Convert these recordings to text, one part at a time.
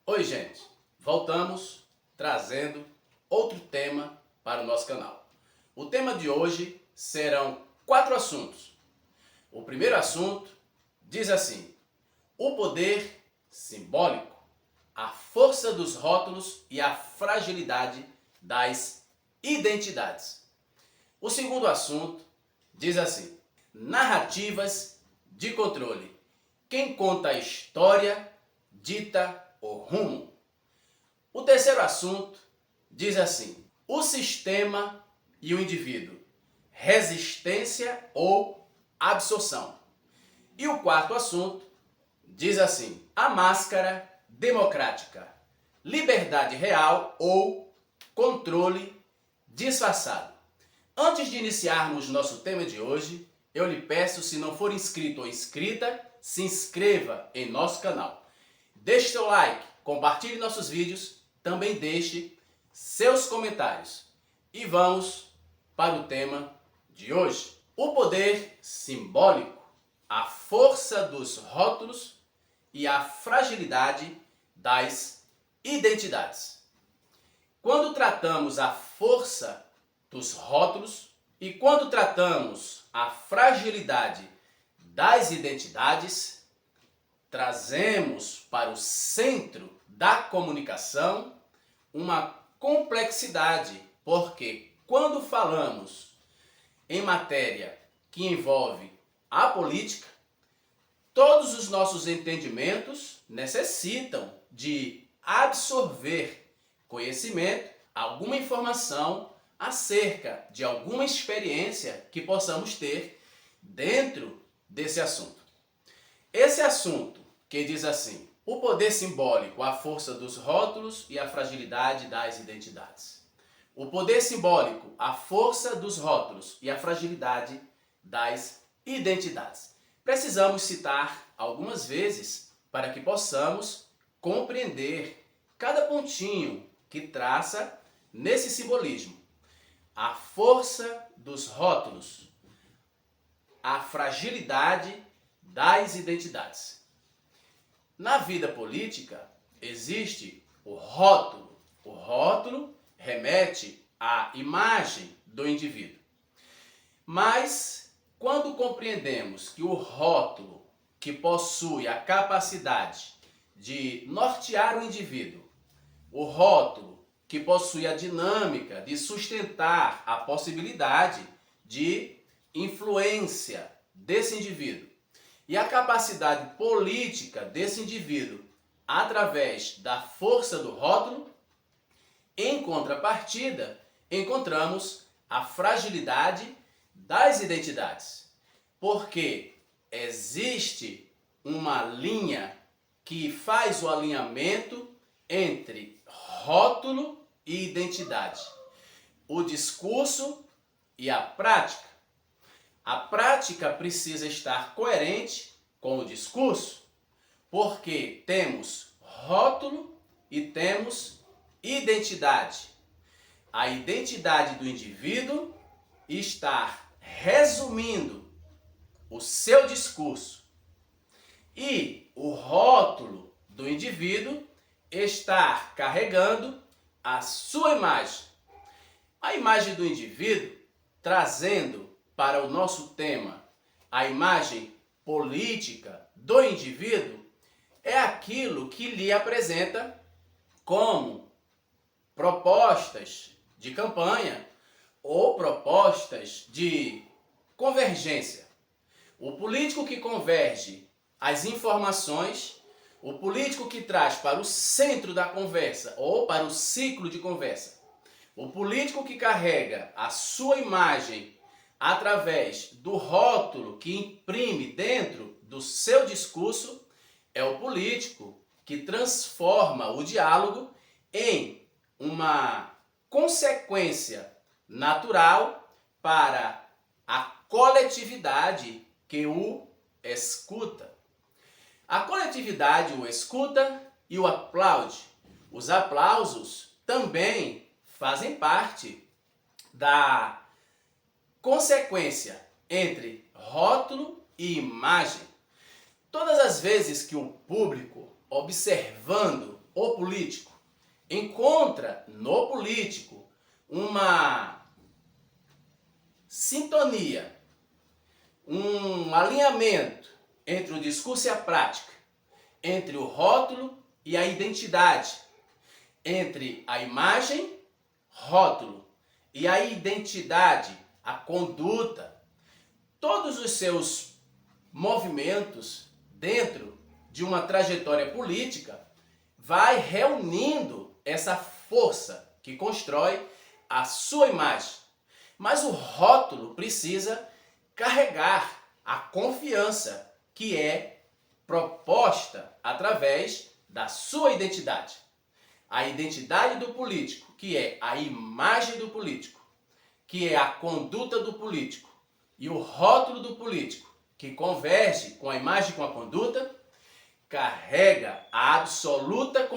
Oi, gente! Voltamos trazendo outro tema para o nosso canal. O tema de hoje serão 4 assuntos. O primeiro assunto diz assim: o poder simbólico, a força dos rótulos e a fragilidade das identidades. O segundo assunto diz assim: narrativas de controle. Quem conta a história dita o rumo. O terceiro assunto diz assim: o sistema e o indivíduo, resistência ou absorção. E o quarto assunto diz assim: a máscara democrática, liberdade real ou controle disfarçado. Antes de iniciarmos nosso tema de hoje, eu lhe peço, se não for inscrito ou inscrita, se inscreva em nosso canal. Deixe seu like, compartilhe nossos vídeos, também deixe seus comentários. E vamos para o tema de hoje. O poder simbólico, a força dos rótulos e a fragilidade das identidades. Quando tratamos a força dos rótulos e quando tratamos a fragilidade das identidades, trazemos para o centro da comunicação uma complexidade, porque quando falamos em matéria que envolve a política, todos os nossos entendimentos necessitam de absorver conhecimento, alguma informação acerca de alguma experiência que possamos ter dentro desse assunto. Esse assunto que diz assim: o poder simbólico, a força dos rótulos e a fragilidade das identidades. O poder simbólico, a força dos rótulos e a fragilidade das identidades. Precisamos citar algumas vezes para que possamos compreender cada pontinho que traça nesse simbolismo. A força dos rótulos, a fragilidade das identidades. Na vida política existe o rótulo. O rótulo remete à imagem do indivíduo. Mas quando compreendemos que o rótulo, que possui a capacidade de nortear o indivíduo, o rótulo que possui a dinâmica de sustentar a possibilidade de influência desse indivíduo e a capacidade política desse indivíduo através da força do rótulo, em contrapartida, encontramos a fragilidade das identidades, porque existe uma linha que faz o alinhamento entre rótulo e identidade, o discurso e a prática. A prática precisa estar coerente com o discurso, porque temos rótulo e temos identidade. A identidade do indivíduo está resumindo o seu discurso e o rótulo do indivíduo está carregando a sua imagem. A imagem do indivíduo, trazendo para o nosso tema a imagem política do indivíduo, é aquilo que lhe apresenta como propostas de campanha ou propostas de convergência. O político que converge as informações, o político que traz para o centro da conversa ou para o ciclo de conversa, o político que carrega a sua imagem através do rótulo que imprime dentro do seu discurso, é o político que transforma o diálogo em uma consequência natural para a coletividade que o escuta. A coletividade o escuta e o aplaude. Os aplausos também fazem parte da consequência entre rótulo e imagem. Todas as vezes que o público, observando o político, encontra no político uma sintonia, um alinhamento entre o discurso e a prática, entre o rótulo e a identidade, entre a imagem, rótulo, e a identidade, a conduta, todos os seus movimentos dentro de uma trajetória política, vai reunindo essa força que constrói a sua imagem. Mas o rótulo precisa carregar a confiança que é proposta através da sua identidade. A identidade do político, que é a imagem do político, que é a conduta do político, e o rótulo do político, que converge com a imagem e com a conduta, carrega a absoluta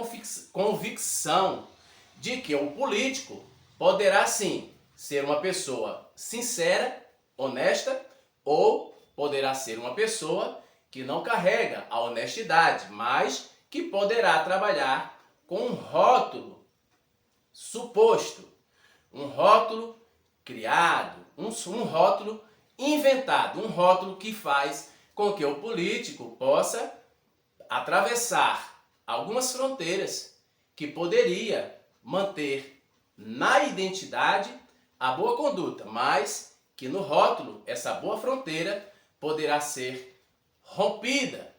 convicção de que o político poderá sim ser uma pessoa sincera, honesta, ou poderá ser uma pessoa que não carrega a honestidade, mas que poderá trabalhar com um rótulo suposto, um rótulo criado, um rótulo inventado, um rótulo que faz com que o político possa atravessar algumas fronteiras que poderia manter na identidade a boa conduta, mas que no rótulo essa boa fronteira poderá ser rompida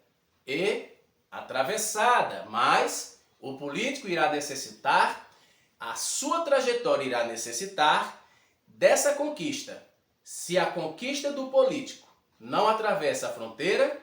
e atravessada, mas o político irá necessitar, a sua trajetória irá necessitar dessa conquista. Se a conquista do político não atravessa a fronteira,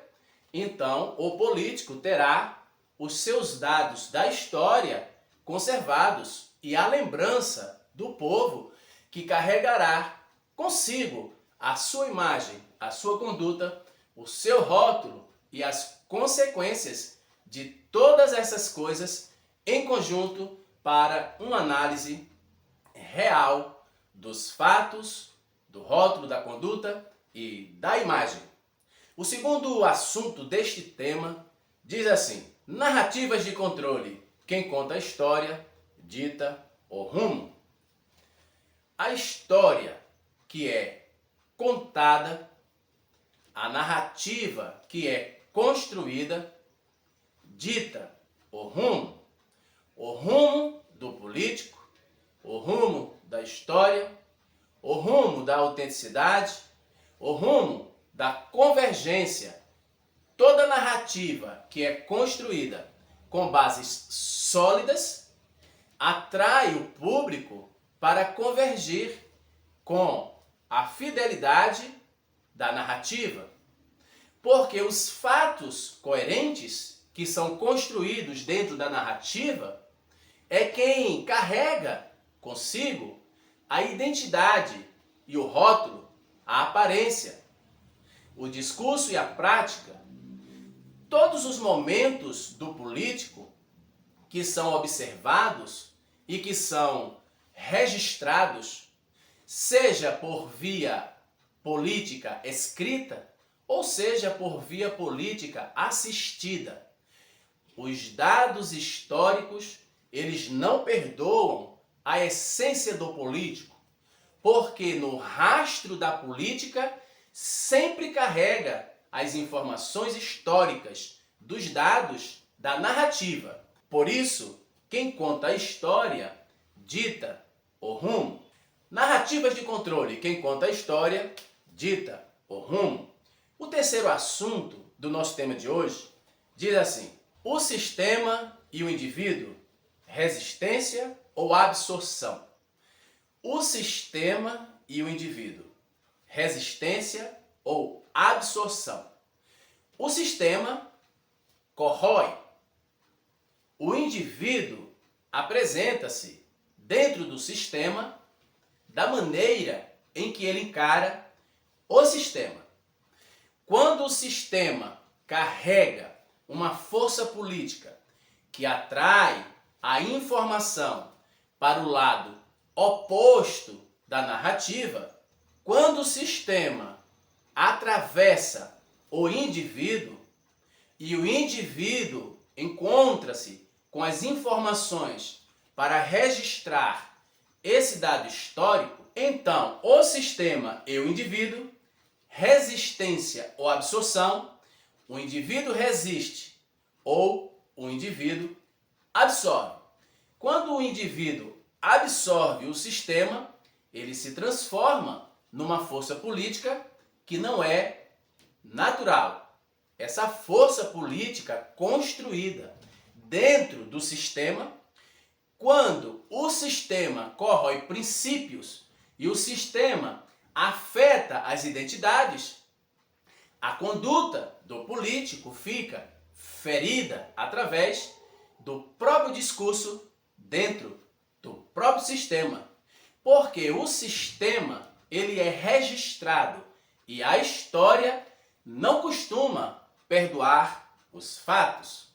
então o político terá os seus dados da história conservados e a lembrança do povo que carregará consigo a sua imagem, a sua conduta, o seu rótulo e as consequências de todas essas coisas em conjunto para uma análise real dos fatos, do rótulo, da conduta e da imagem. O segundo assunto deste tema diz assim: narrativas de controle. Quem conta a história dita o rumo. A história que é contada, a narrativa que é construída, dita o rumo do político, o rumo da história, o rumo da autenticidade, o rumo da convergência. Toda narrativa que é construída com bases sólidas atrai o público para convergir com a fidelidade da narrativa, porque os fatos coerentes que são construídos dentro da narrativa é quem carrega consigo a identidade e o rótulo, a aparência, o discurso e a prática. Todos os momentos do político que são observados e que são registrados, seja por via política escrita, ou seja por via política assistida. Os dados históricos, eles não perdoam a essência do político, porque no rastro da política sempre carrega as informações históricas dos dados da narrativa. Por isso, quem conta a história dita o rumo. Narrativas de controle. Quem conta a história dita o rumo. O terceiro assunto do nosso tema de hoje diz assim: o sistema e o indivíduo, resistência ou absorção? O sistema e o indivíduo, resistência ou absorção? O sistema corrói. O indivíduo apresenta-se dentro do sistema da maneira em que ele encara o sistema. Quando o sistema carrega uma força política que atrai a informação para o lado oposto da narrativa, quando o sistema atravessa o indivíduo e o indivíduo encontra-se com as informações para registrar esse dado histórico, então o sistema e o indivíduo, resistência ou absorção, o indivíduo resiste ou o indivíduo absorve. Quando o indivíduo absorve o sistema, ele se transforma numa força política que não é natural. Essa força política construída dentro do sistema, quando o sistema corrói princípios e o sistema afeta as identidades, a conduta do político fica ferida através do próprio discurso dentro do próprio sistema. Porque o sistema, ele é registrado e a história não costuma perdoar os fatos.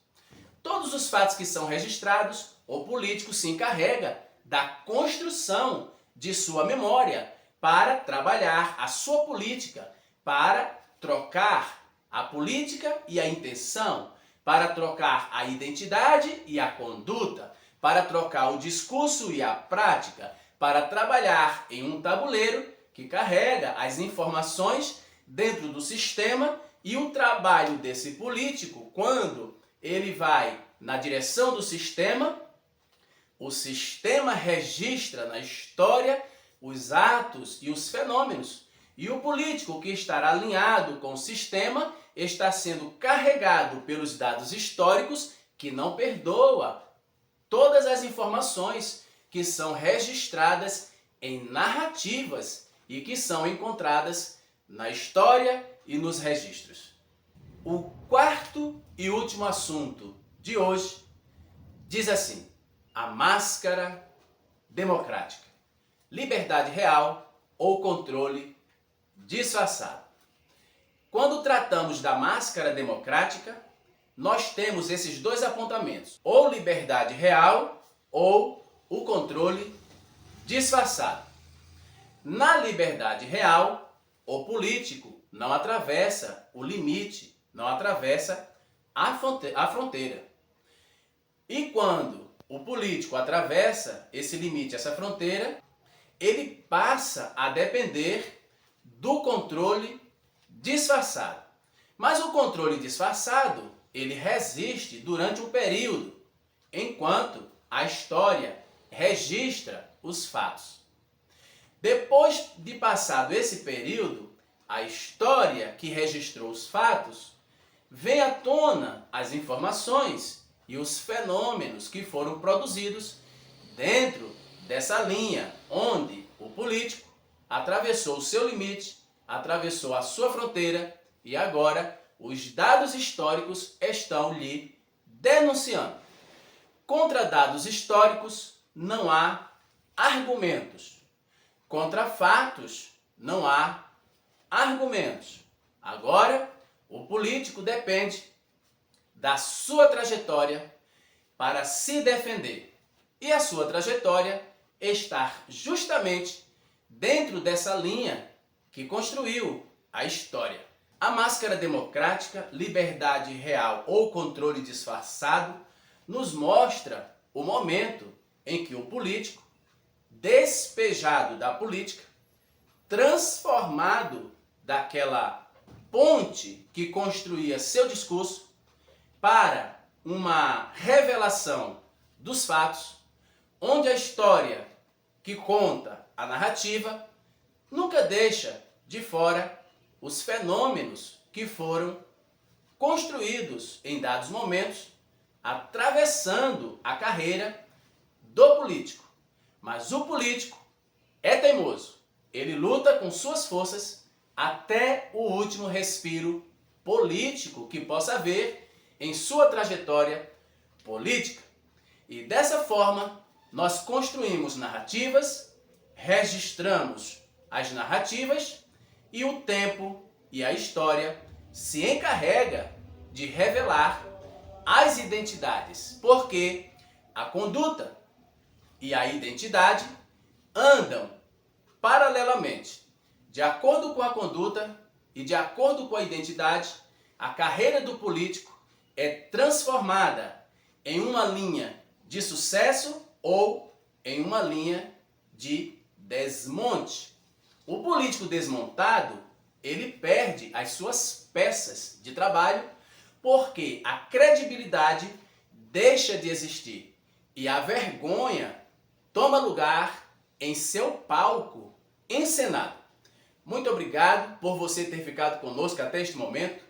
Todos os fatos que são registrados, o político se encarrega da construção de sua memória para trabalhar a sua política, para trocar a política e a intenção, para trocar a identidade e a conduta, para trocar o discurso e a prática, para trabalhar em um tabuleiro que carrega as informações dentro do sistema. E o trabalho desse político, quando ele vai na direção do sistema, o sistema registra na história os atos e os fenômenos. E o político que estará alinhado com o sistema está sendo carregado pelos dados históricos que não perdoa todas as informações que são registradas em narrativas e que são encontradas na história e nos registros. O quarto e último assunto de hoje diz assim: a máscara democrática, liberdade real ou controle disfarçado. Quando tratamos da máscara democrática, nós temos esses dois apontamentos: ou liberdade real ou o controle disfarçado. Na liberdade real, o político não atravessa o limite, não atravessa a fronteira. E quando o político atravessa esse limite, essa fronteira, ele passa a depender do controle disfarçado. Mas o controle disfarçado, ele resiste durante um período, enquanto a história registra os fatos. Depois de passado esse período, a história que registrou os fatos vem à tona as informações e os fenômenos que foram produzidos dentro dessa linha onde o político atravessou o seu limite, atravessou a sua fronteira e agora os dados históricos estão lhe denunciando. Contra dados históricos não há argumentos. Contra fatos não há argumentos. Agora, o político depende da sua trajetória para se defender. E a sua trajetória está justamente dentro dessa linha que construiu a história. A máscara democrática, liberdade real ou controle disfarçado nos mostra o momento em que o político, despejado da política, transformado daquela ponte que construía seu discurso para uma revelação dos fatos, onde a história que conta a narrativa nunca deixa de fora os fenômenos que foram construídos em dados momentos, atravessando a carreira do político. Mas o político é teimoso. Ele luta com suas forças até o último respiro político que possa haver em sua trajetória política. E dessa forma, nós construímos narrativas, registramos as narrativas e o tempo e a história se encarrega de revelar as identidades, porque a conduta e a identidade andam paralelamente. De acordo com a conduta e de acordo com a identidade, a carreira do político é transformada em uma linha de sucesso ou em uma linha de desmonte. O político desmontado, ele perde as suas peças de trabalho porque a credibilidade deixa de existir e a vergonha toma lugar em seu palco encenado. Muito obrigado por você ter ficado conosco até este momento.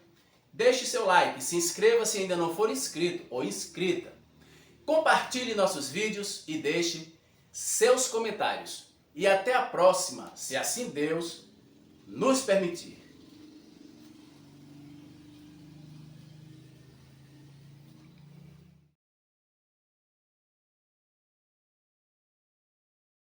Deixe seu like, se inscreva se ainda não for inscrito ou inscrita. Compartilhe nossos vídeos e deixe seus comentários. E até a próxima, se assim Deus nos permitir.